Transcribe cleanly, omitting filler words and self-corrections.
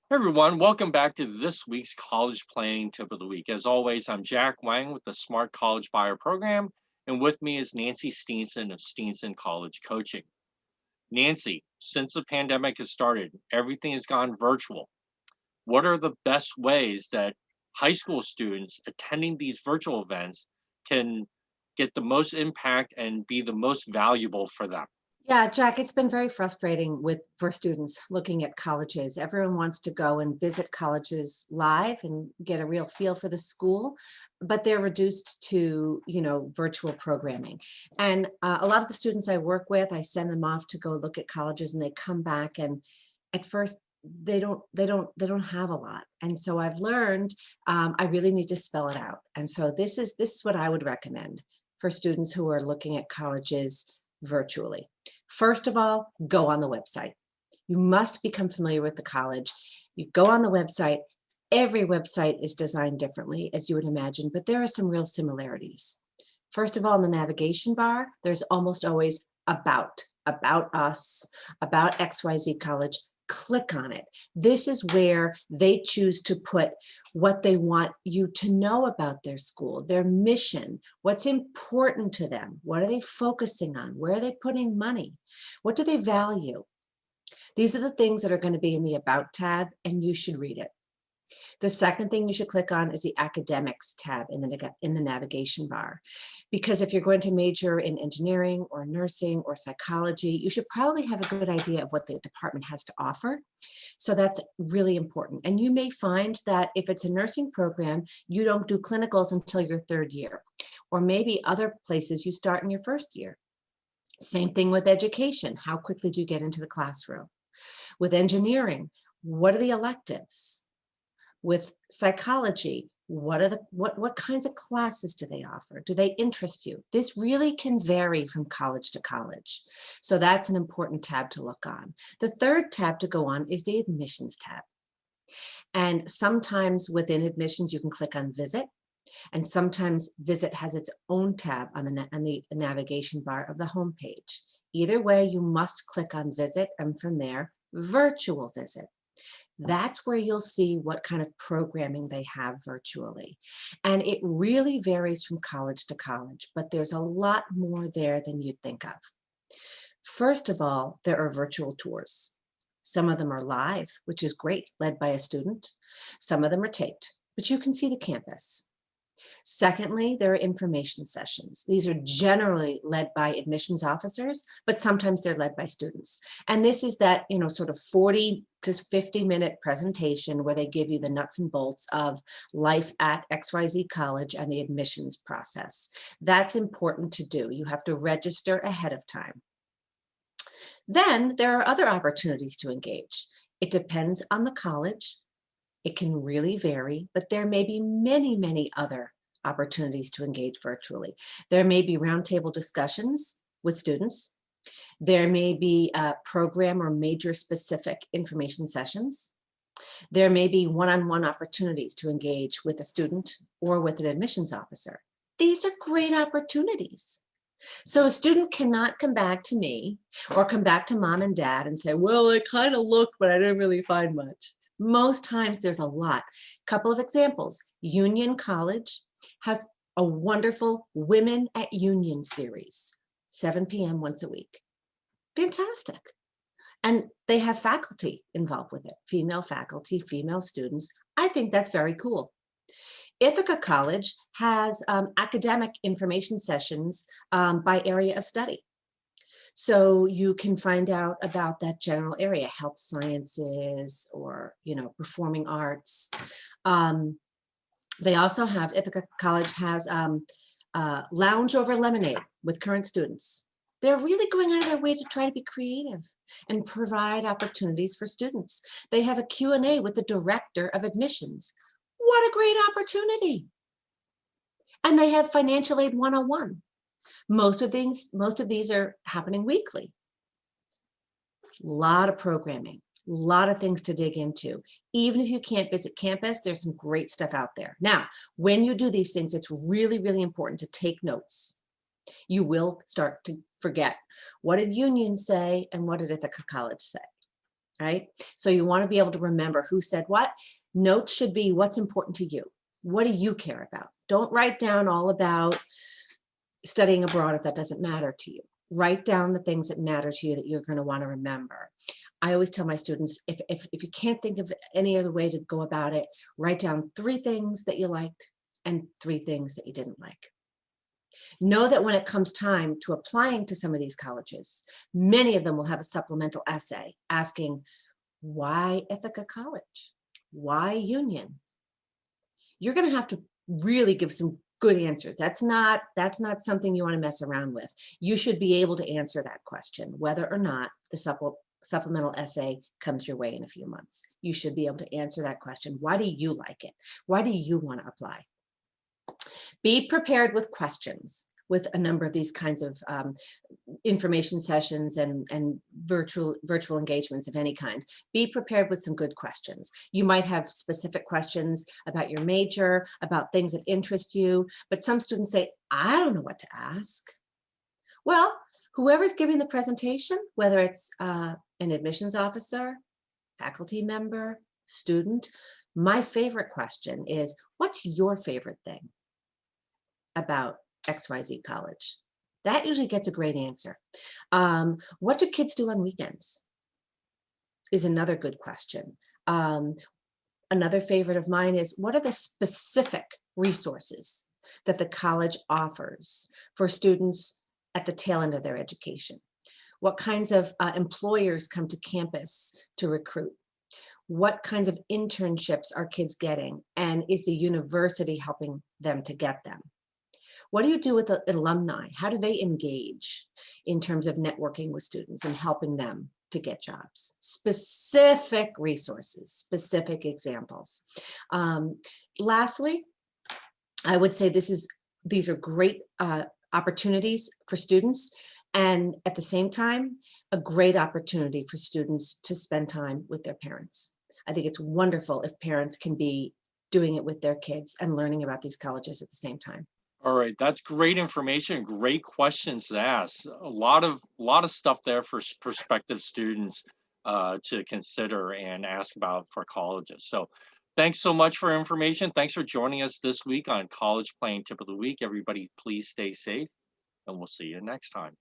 Hey everyone, welcome back to this week's college planning tip of the week. As always, I'm Jack Wang with the Smart College Buyer Program, and with me is Nancy Steenson of Steenson College Coaching. Nancy, since the pandemic has started, everything has gone virtual. What are the best ways that high school students attending these virtual events can get the most impact and be the most valuable for them? Yeah, Jack, it's been very frustrating for students looking at colleges. Everyone wants to go and visit colleges live and get a real feel for the school, but they're reduced to, virtual programming. And a lot of the students I work with, I send them off to go look at colleges, and they come back, and at first they don't have a lot. And so I've learned I really need to spell it out. And so this is what I would recommend for students who are looking at colleges virtually. First of all, go on the website. You must become familiar with the college. You go on the website. Every website is designed differently, as you would imagine, but there are some real similarities. First of all, in the navigation bar, there's almost always about us, about XYZ College. Click on it. This is where they choose to put what they want you to know about their school, their mission, what's important to them, what are they focusing on, where are they putting money, what do they value. These are the things that are going to be in the About tab, and you should read it. The second thing you should click on is the Academics tab in the navigation bar. Because if you're going to major in engineering or nursing or psychology, you should probably have a good idea of what the department has to offer. So that's really important. And you may find that if it's a nursing program, you don't do clinicals until your third year. Or maybe other places you start in your first year. Same thing with education. How quickly do you get into the classroom? With engineering, what are the electives? With psychology, what kinds of classes do they offer? Do they interest you? This really can vary from college to college. So that's an important tab to look on. The third tab to go on is the admissions tab. And sometimes within admissions, you can click on visit. And sometimes visit has its own tab on the navigation bar of the home page. Either way, you must click on visit, and from there, virtual visit. That's where you'll see what kind of programming they have virtually. And it really varies from college to college, but there's a lot more there than you'd think of. First of all, there are virtual tours. Some of them are live, which is great, led by a student. Some of them are taped, but you can see the campus. Secondly, there are information sessions. These are generally led by admissions officers, but sometimes they're led by students. And this is that, sort of 40 to 50-minute presentation where they give you the nuts and bolts of life at XYZ College and the admissions process. That's important to do. You have to register ahead of time. Then there are other opportunities to engage. It depends on the college. It can really vary, but there may be many, many other opportunities to engage virtually. There may be roundtable discussions with students. There may be program or major specific information sessions. There may be one-on-one opportunities to engage with a student or with an admissions officer. These are great opportunities. So a student cannot come back to me or come back to mom and dad and say, well, I kind of looked, but I didn't really find much. Most times there's a lot. Couple of examples. Union College has a wonderful Women at Union series, 7 p.m. once a week. Fantastic. And they have faculty involved with it, female faculty, female students. I think that's very cool. Ithaca College has academic information sessions by area of study. So you can find out about that general area, health sciences or, performing arts. They also have, Ithaca College has Lounge Over Lemonade with current students. They're really going out of their way to try to be creative and provide opportunities for students. They have a Q&A with the director of admissions. What a great opportunity. And they have Financial Aid 101. Most of these are happening weekly. A lot of programming, a lot of things to dig into. Even if you can't visit campus, there's some great stuff out there. Now, when you do these things, it's really, really important to take notes. You will start to forget. What did Union say and what did Ithaca College say? right? So you want to be able to remember who said what. Notes should be what's important to you. What do you care about? Don't write down all about studying abroad if that doesn't matter to you. Write down the things that matter to you that you're going to want to remember. I always tell my students, if you can't think of any other way to go about it, write down 3 things that you liked and 3 things that you didn't like. Know that when it comes time to applying to some of these colleges, many of them will have a supplemental essay asking, why Ithaca College? Why Union? You're going to have to really give some good answers. That's not something you want to mess around with. You should be able to answer that question, whether or not the supplemental essay comes your way in a few months. You should be able to answer that question. Why do you like it? Why do you want to apply? Be prepared with questions with a number of these kinds of information sessions and virtual engagements of any kind. Be prepared with some good questions. You might have specific questions about your major, about things that interest you, but some students say, I don't know what to ask. Well, whoever's giving the presentation, whether it's an admissions officer, faculty member, student, my favorite question is, what's your favorite thing about XYZ college? That usually gets a great answer. What do kids do on weekends? Is another good question. Another favorite of mine is, what are the specific resources that the college offers for students at the tail end of their education? What kinds of employers come to campus to recruit? What kinds of internships are kids getting? And is the university helping them to get them? What do you do with the alumni? How do they engage in terms of networking with students and helping them to get jobs? Specific resources, specific examples. Lastly, I would say these are great opportunities for students, and at the same time, a great opportunity for students to spend time with their parents. I think it's wonderful if parents can be doing it with their kids and learning about these colleges at the same time. All right, that's great information, great questions to ask. A lot of stuff there for prospective students to consider and ask about for colleges. So thanks so much for information. Thanks for joining us this week on College Playing Tip of the Week. Everybody, please stay safe, and we'll see you next time.